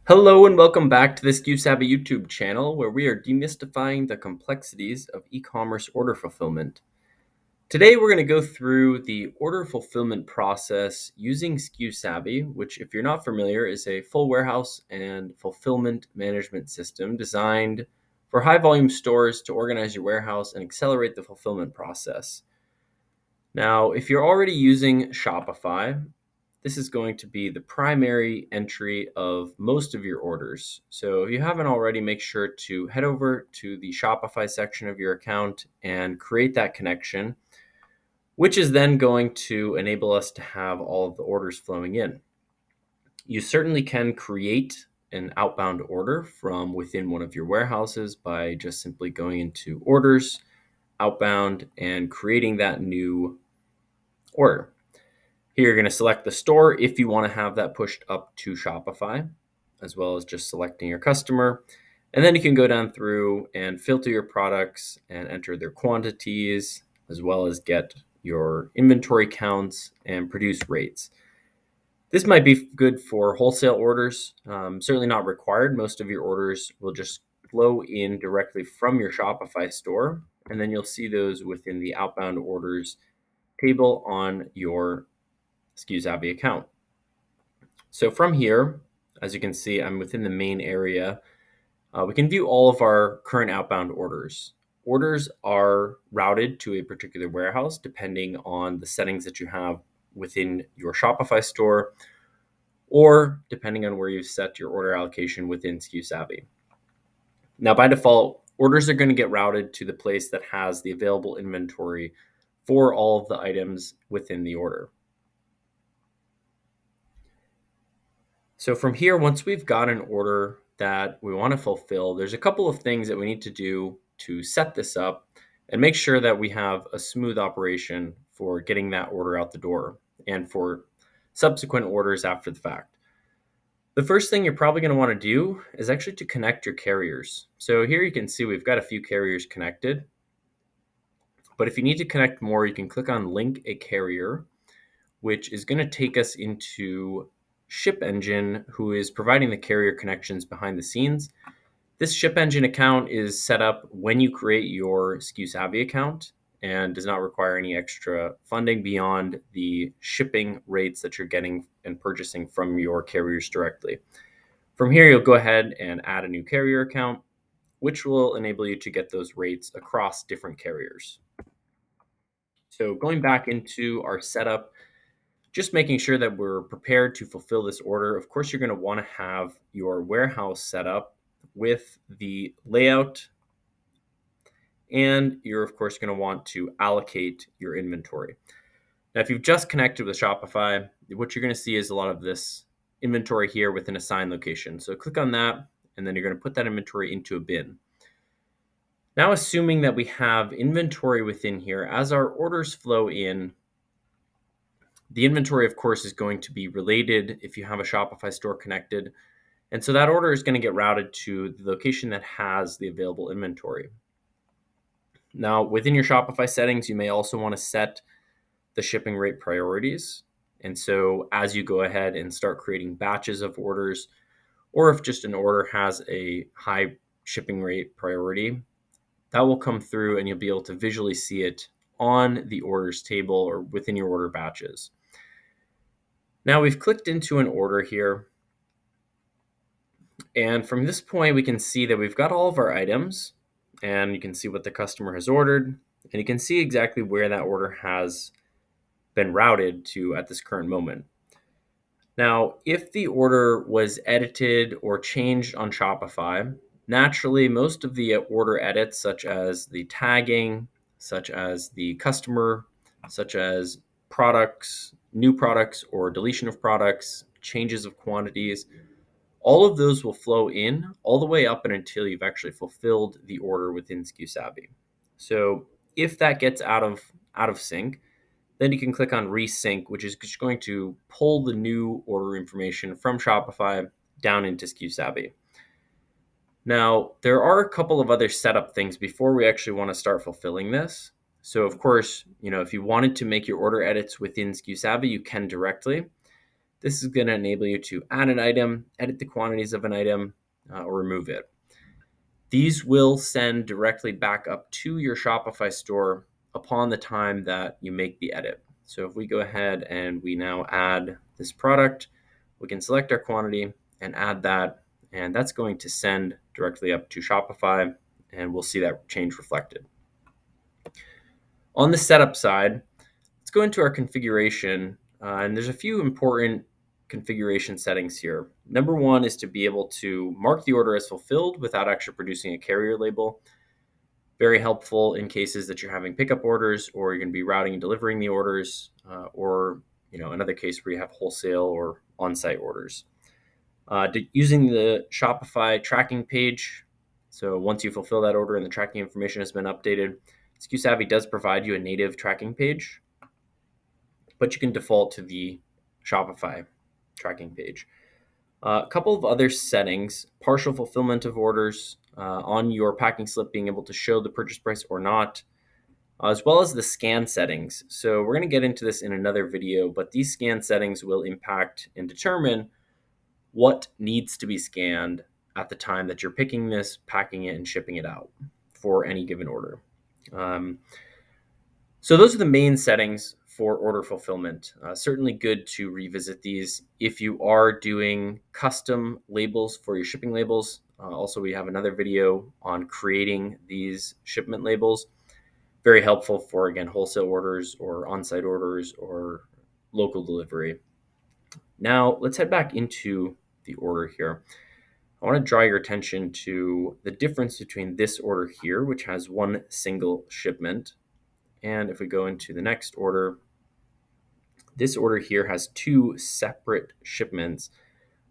Hello and welcome back to the SKUSavvy YouTube channel where we are demystifying the complexities of e-commerce order fulfillment. Today we're going to go through the order fulfillment process using SKUSavvy, which if you're not familiar is a full warehouse and fulfillment management system designed for high volume stores to organize your warehouse and accelerate the fulfillment process. Now, if you're already using Shopify, this is going to be the primary entry of most of your orders. So if you haven't already, make sure to head over to the Shopify section of your account and create that connection, which is then going to enable us to have all of the orders flowing in. You certainly can create an outbound order from within one of your warehouses by just simply going into orders, outbound, and creating that new order. Here you're going to select the store if you want to have that pushed up to Shopify, as well as just selecting your customer. And then you can go down through and filter your products and enter their quantities, as well as get your inventory counts and produce rates. This might be good for wholesale orders, certainly not required. Most of your orders will just flow in directly from your Shopify store, and then you'll see those within the outbound orders table on your SKUSavvy account. So from here, as you can see, I'm within the main area. We can view all of our current outbound orders. Orders are routed to a particular warehouse depending on the settings that you have within your Shopify store, or depending on where you've set your order allocation within SKUSavvy. Now, by default, orders are going to get routed to the place that has the available inventory for all of the items within the order. So from here, once we've got an order that we want to fulfill, there's a couple of things that we need to do to set this up and make sure that we have a smooth operation for getting that order out the door and for subsequent orders after the fact. The first thing you're probably going to want to do is actually to connect your carriers. So here you can see we've got a few carriers connected. But if you need to connect more, you can click on Link a Carrier, which is going to take us into ShipEngine, who is providing the carrier connections behind the scenes. This ShipEngine account is set up when you create your SKUSavvy account and does not require any extra funding beyond the shipping rates that you're getting and purchasing from your carriers directly. From here, you'll go ahead and add a new carrier account, which will enable you to get those rates across different carriers. So going back into our setup, just making sure that we're prepared to fulfill this order. Of course, you're going to want to have your warehouse set up with the layout, and you're, of course, going to want to allocate your inventory. Now, if you've just connected with Shopify, what you're going to see is a lot of this inventory here with an assigned location. So click on that, and then you're going to put that inventory into a bin. Now, assuming that we have inventory within here, as our orders flow in, the inventory, of course, is going to be related if you have a Shopify store connected. And so that order is going to get routed to the location that has the available inventory. Now, within your Shopify settings, you may also want to set the shipping rate priorities. And so as you go ahead and start creating batches of orders, or if just an order has a high shipping rate priority, that will come through and you'll be able to visually see it on the orders table or within your order batches. Now we've clicked into an order here. And from this point, we can see that we've got all of our items, and you can see what the customer has ordered, and you can see exactly where that order has been routed to at this current moment. Now, if the order was edited or changed on Shopify, naturally, most of the order edits, such as the tagging, such as the customer, such as products, new products, or deletion of products, changes of quantities, all of those will flow in all the way up and until you've actually fulfilled the order within SKUSavvy. So if that gets out of sync, then you can click on Resync, which is just going to pull the new order information from Shopify down into SKUSavvy. Now, there are a couple of other setup things before we actually want to start fulfilling this. So of course, if you wanted to make your order edits within SKUSavvy, you can directly. This is going to enable you to add an item, edit the quantities of an item, or remove it. These will send directly back up to your Shopify store upon the time that you make the edit. So if we go ahead and we now add this product, we can select our quantity and add that, and that's going to send directly up to Shopify, and we'll see that change reflected. On the setup side, let's go into our configuration, and there's a few important configuration settings here. Number one is to be able to mark the order as fulfilled without actually producing a carrier label. Very helpful in cases that you're having pickup orders, or you're going to be routing and delivering the orders, or another case where you have wholesale or on-site orders. Using the Shopify tracking page, so once you fulfill that order and the tracking information has been updated, SKUSavvy does provide you a native tracking page, but you can default to the Shopify tracking page. A couple of other settings: partial fulfillment of orders, on your packing slip being able to show the purchase price or not, as well as the scan settings. So we're going to get into this in another video, but these scan settings will impact and determine what needs to be scanned at the time that you're picking this, packing it, and shipping it out for any given order. So those are the main settings for order fulfillment. Certainly good to revisit these if you are doing custom labels for your shipping labels. Also, we have another video on creating these shipment labels. Very helpful for, again, wholesale orders or on-site orders or local delivery. Now, let's head back into the order here. I want to draw your attention to the difference between this order here, which has one single shipment, and if we go into the next order, this order here has two separate shipments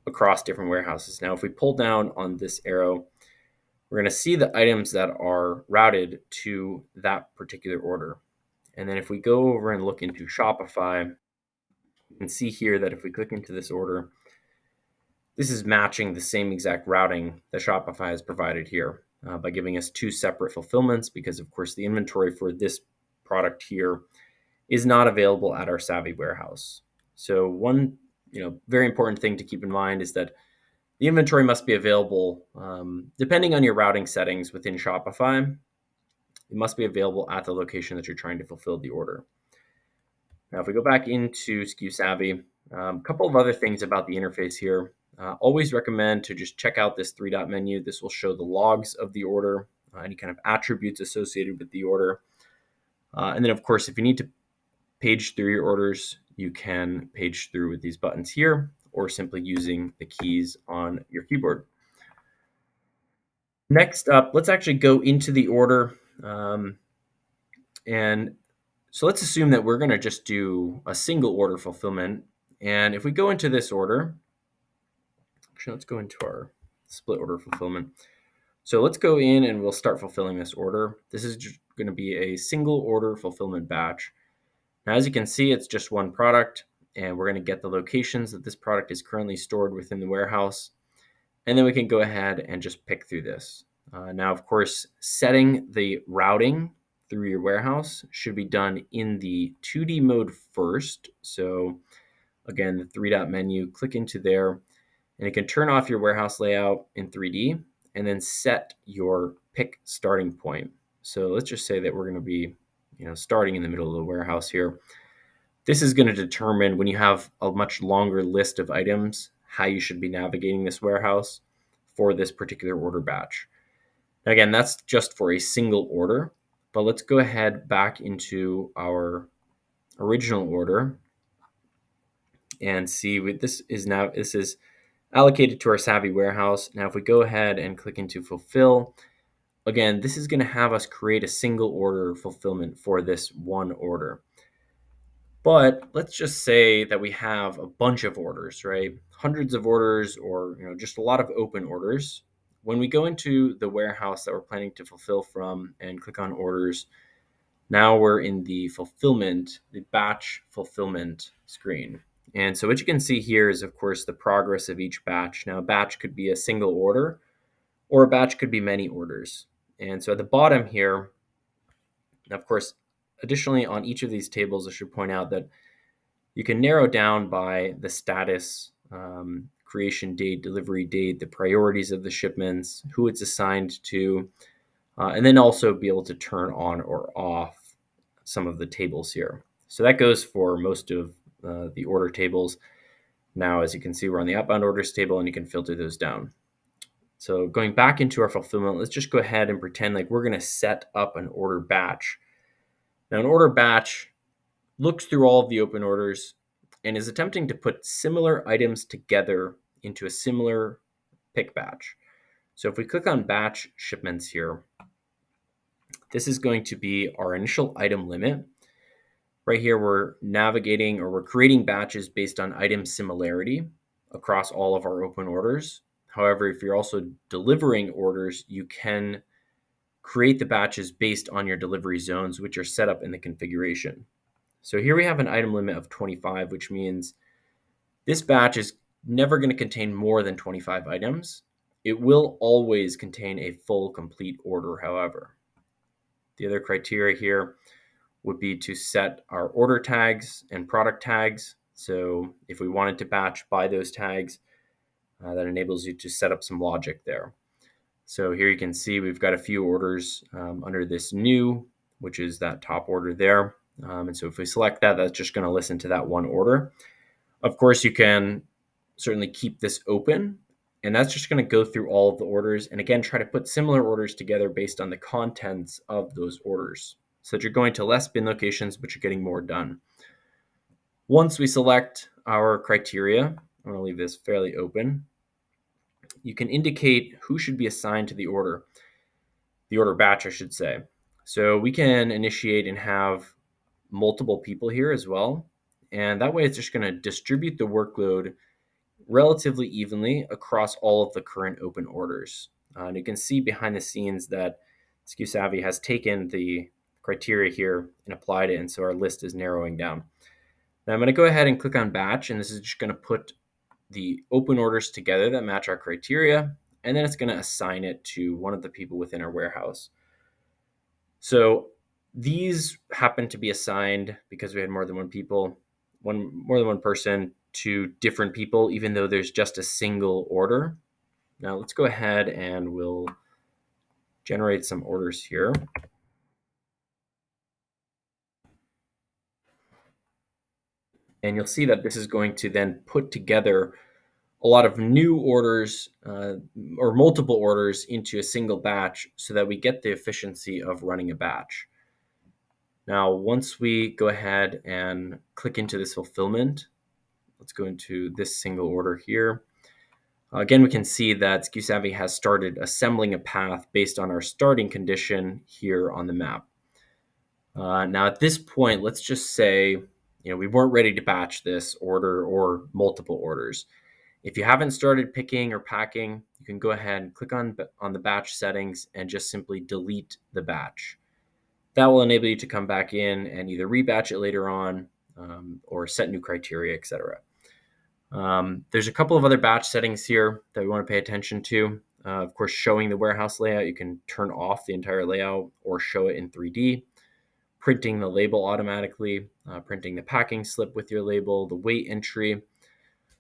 across different warehouses. Now, if we pull down on this arrow, we're going to see the items that are routed to that particular order. And then if we go over and look into Shopify, you can see here that if we click into this order, this is matching the same exact routing that Shopify has provided here by giving us two separate fulfillments, because of course the inventory for this product here is not available at our Savvy warehouse. So one very important thing to keep in mind is that the inventory must be available, depending on your routing settings within Shopify. It must be available at the location that you're trying to fulfill the order. Now, if we go back into SKUSavvy, a couple of other things about the interface here. Always recommend to just check out this three-dot menu. This will show the logs of the order, any kind of attributes associated with the order. And then, of course, if you need to page through your orders, you can page through with these buttons here, or simply using the keys on your keyboard. Next up, let's actually go into the order. And so let's assume that we're going to just do a single order fulfillment. And if we go into this order, actually, let's go into our split order fulfillment. So let's go in and we'll start fulfilling this order. This is just going to be a single order fulfillment batch. Now, as you can see, it's just one product, and we're going to get the locations that this product is currently stored within the warehouse. And then we can go ahead and just pick through this. Now, of course, setting the routing through your warehouse should be done in the 2D mode first. So again, the three-dot menu, click into there, and you can turn off your warehouse layout in 3D and then set your pick starting point. So let's just say that we're going to be starting in the middle of the warehouse here. This is going to determine, when you have a much longer list of items, how you should be navigating this warehouse for this particular order batch. Again, that's just for a single order, but let's go ahead back into our original order and see what this is now. This is allocated to our Savvy warehouse. Now, if we go ahead and click into fulfill, again, this is going to have us create a single order fulfillment for this one order. But let's just say that we have a bunch of orders, right? Hundreds of orders, or just a lot of open orders. When we go into the warehouse that we're planning to fulfill from and click on orders, now we're in the batch fulfillment screen. And so what you can see here is, of course, the progress of each batch. Now, a batch could be a single order, or a batch could be many orders. And so at the bottom here, of course, additionally, on each of these tables, I should point out that You can narrow down by the status, creation date, delivery date, the priorities of the shipments, who it's assigned to, and then also be able to turn on or off some of the tables here. So that goes for most of the order tables. Now, as you can see, we're on the outbound orders table, and you can filter those down. So going back into our fulfillment, let's just go ahead and pretend like we're going to set up an order batch. Now, an order batch looks through all of the open orders and is attempting to put similar items together into a similar pick batch. So if we click on batch shipments here, this is going to be our initial item limit. Right here, we're navigating or we're creating batches based on item similarity across all of our open orders. However, if you're also delivering orders, you can create the batches based on your delivery zones, which are set up in the configuration. So here we have an item limit of 25, which means this batch is never going to contain more than 25 items. It will always contain a full complete order, however. The other criteria here would be to set our order tags and product tags. So if we wanted to batch by those tags, that enables you to set up some logic there. So here you can see we've got a few orders under this new, which is that top order there. And so if we select that, that's just going to listen to that one order. Of course, you can certainly keep this open, and that's just going to go through all of the orders. And again, try to put similar orders together based on the contents of those orders, so that you're going to less bin locations, but you're getting more done. Once we select our criteria, I'm going to leave this fairly open. You can indicate who should be assigned to the order batch, I should say. So we can initiate and have multiple people here as well. And that way it's just going to distribute the workload relatively evenly across all of the current open orders. And you can see behind the scenes that SKUSavvy has taken the criteria here and applied it, and so our list is narrowing down. Now I'm going to go ahead and click on batch, and this is just going to put the open orders together that match our criteria, and then it's going to assign it to one of the people within our warehouse. So these happen to be assigned because we had more than one person to different people, even though there's just a single order. Now let's go ahead and we'll generate some orders here. And you'll see that this is going to then put together a lot of new orders or multiple orders into a single batch so that we get the efficiency of running a batch. Now, once we go ahead and click into this fulfillment, let's go into this single order here. Again, we can see that SKUSavvy has started assembling a path based on our starting condition here on the map. Now, at this point, let's just say we weren't ready to batch this order or multiple orders. If you haven't started picking or packing, you can go ahead and click on the batch settings and just simply delete the batch. That will enable you to come back in and either rebatch it later on or set new criteria, etc. There's a couple of other batch settings here that we want to pay attention to. Of course, showing the warehouse layout, you can turn off the entire layout or show it in 3D. Printing the label automatically, printing the packing slip with your label, the weight entry.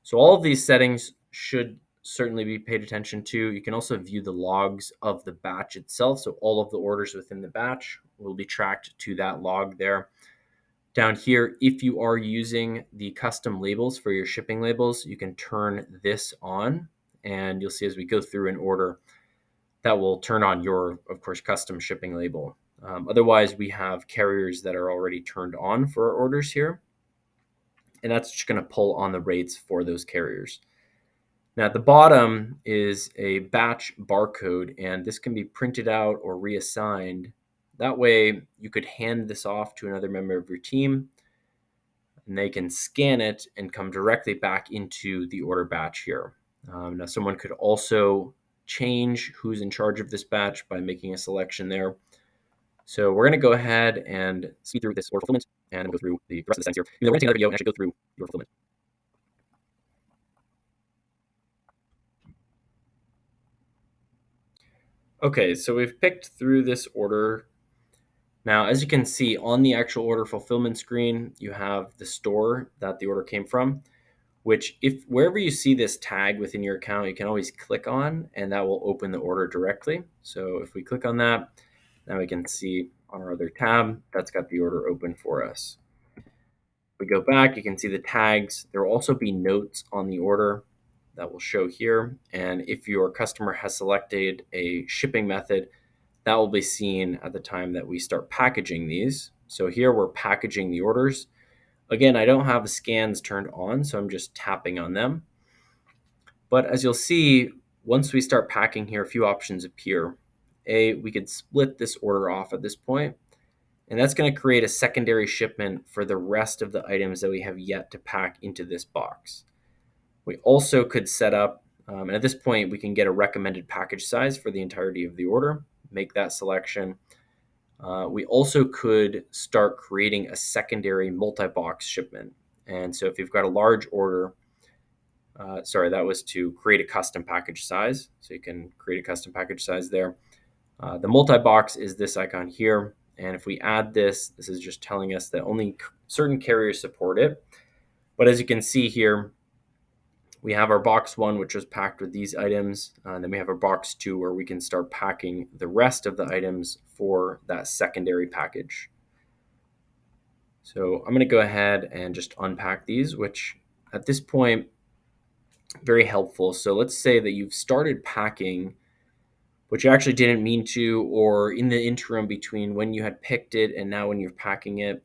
So all of these settings should certainly be paid attention to. You can also view the logs of the batch itself. So all of the orders within the batch will be tracked to that log there. Down here, if you are using the custom labels for your shipping labels, you can turn this on, and you'll see as we go through an order, that will turn on your, of course, custom shipping label. Otherwise, we have carriers that are already turned on for our orders here, and that's just going to pull on the rates for those carriers. Now, at the bottom is a batch barcode, and this can be printed out or reassigned. That way, you could hand this off to another member of your team, and they can scan it and come directly back into the order batch here. Now, someone could also change who's in charge of this batch by making a selection there. So we're going to go ahead and speed through this order fulfillment and go through the rest of the settings here. We're going to take another video and actually go through your fulfillment. Okay, so we've picked through this order Now, as you can see on the actual order fulfillment screen, you have the store that the order came from, which if wherever you see this tag within your account, you can always click on and that will open the order directly. So if we click on that, now we can see on our other tab, that's got the order open for us. If we go back, you can see the tags. There will also be notes on the order that will show here. And if your customer has selected a shipping method, that will be seen at the time that we start packaging these. So here we're packaging the orders. Again, I don't have the scans turned on, so I'm just tapping on them. But as you'll see, once we start packing here, a few options appear. We could split this order off at this point, and that's going to create a secondary shipment for the rest of the items that we have yet to pack into this box. We also could set up, and at this point, we can get a recommended package size for the entirety of the order, make that selection. We also could start creating a secondary multi-box shipment. And so if you've got a large order, that was to create a custom package size. So you can create a custom package size there. The multi-box is this icon here. And if we add this, this is just telling us that only certain carriers support it. But as you can see here, we have our box 1, which was packed with these items. And then we have our box 2, where we can start packing the rest of the items for that secondary package. So I'm going to go ahead and just unpack these, which at this point, very helpful. So let's say that you've started packing, but you actually didn't mean to, or in the interim between when you had picked it and now when you're packing it,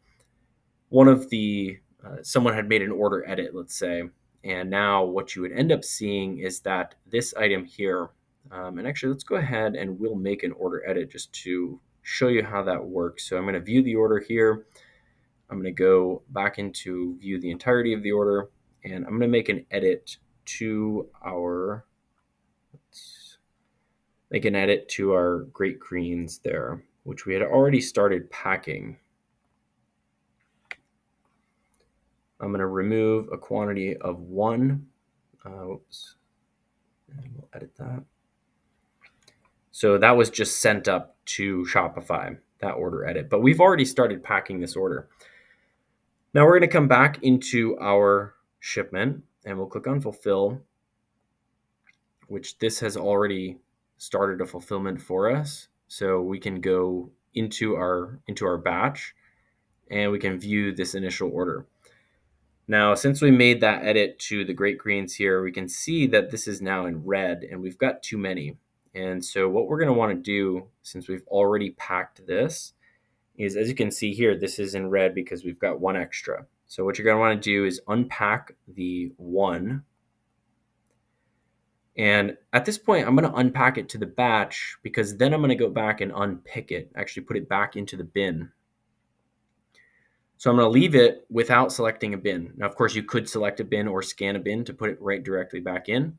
someone had made an order edit, let's say, and now what you would end up seeing is that this item here, and actually let's go ahead and we'll make an order edit just to show you how that works. So I'm going to view the order here. I'm going to go back into view the entirety of the order, and I'm going to make an edit to our Great Greens there, which we had already started packing. I'm going to remove a quantity of 1. Oops. And we'll edit that. So that was just sent up to Shopify, that order edit. But we've already started packing this order. Now we're going to come back into our shipment and we'll click on fulfill, which this has already started a fulfillment for us. So we can go into our batch and we can view this initial order. Now, since we made that edit to the Great Greens here, we can see that this is now in red and we've got too many. And so what we're going to want to do, since we've already packed this, is, as you can see here, this is in red because we've got 1 extra. So what you're going to want to do is unpack the 1. And at this point, I'm going to unpack it to the batch because then I'm going to go back and unpick it, actually put it back into the bin. So I'm going to leave it without selecting a bin. Now, of course, you could select a bin or scan a bin to put it right directly back in.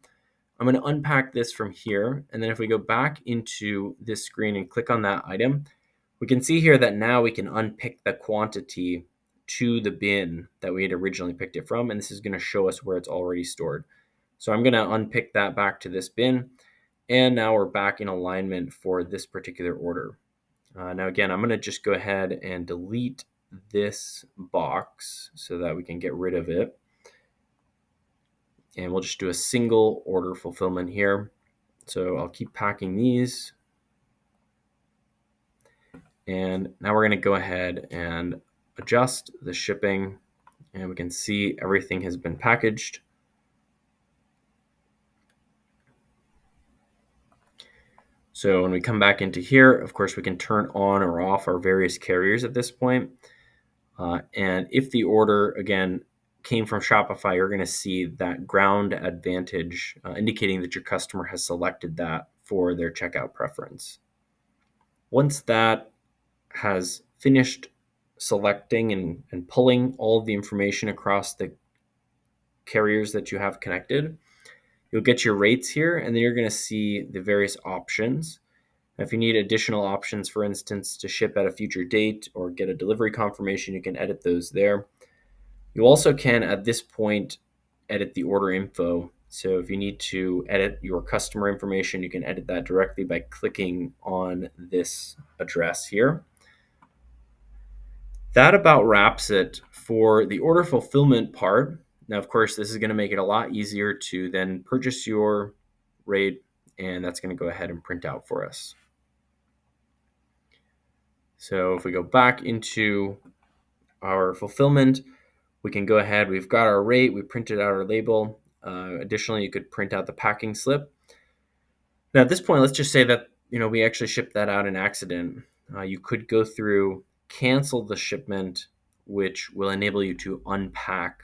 I'm going to unpack this from here. And then if we go back into this screen and click on that item, we can see here that now we can unpick the quantity to the bin that we had originally picked it from. And this is going to show us where it's already stored. So I'm going to unpick that back to this bin. And now we're back in alignment for this particular order. Now, again, I'm going to just go ahead and delete this box so that we can get rid of it. And we'll just do a single order fulfillment here. So I'll keep packing these. And now we're going to go ahead and adjust the shipping, and we can see everything has been packaged. So when we come back into here, of course, we can turn on or off our various carriers at this point. And if the order, again, came from Shopify, you're going to see that ground advantage indicating that your customer has selected that for their checkout preference. Once that has finished selecting and pulling all of the information across the carriers that you have connected, you'll get your rates here, and then you're going to see the various options. If you need additional options, for instance, to ship at a future date or get a delivery confirmation, you can edit those there. You also can, at this point, edit the order info. So if you need to edit your customer information, you can edit that directly by clicking on this address here. That about wraps it for the order fulfillment part. Now, of course, this is going to make it a lot easier to then purchase your rate, and that's going to go ahead and print out for us. So if we go back into our fulfillment, we can go ahead, we've got our rate, we printed out our label. Additionally, you could print out the packing slip. Now at this point, let's just say that we actually shipped that out in accident. You could go through, cancel the shipment, which will enable you to unpack.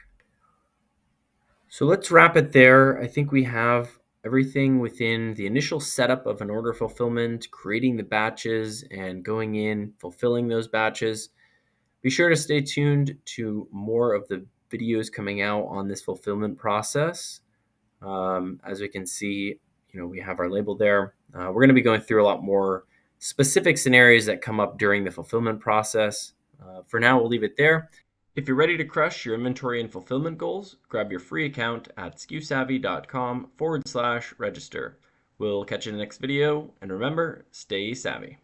So let's wrap it there. I think we have everything within the initial setup of an order fulfillment, creating the batches and going in, fulfilling those batches. Be sure to stay tuned to more of the videos coming out on this fulfillment process. As we can see, we have our label there. We're going to be going through a lot more specific scenarios that come up during the fulfillment process. For now, we'll leave it there. If you're ready to crush your inventory and fulfillment goals, grab your free account at SKUSavvy.com/register. We'll catch you in the next video, and remember, stay savvy.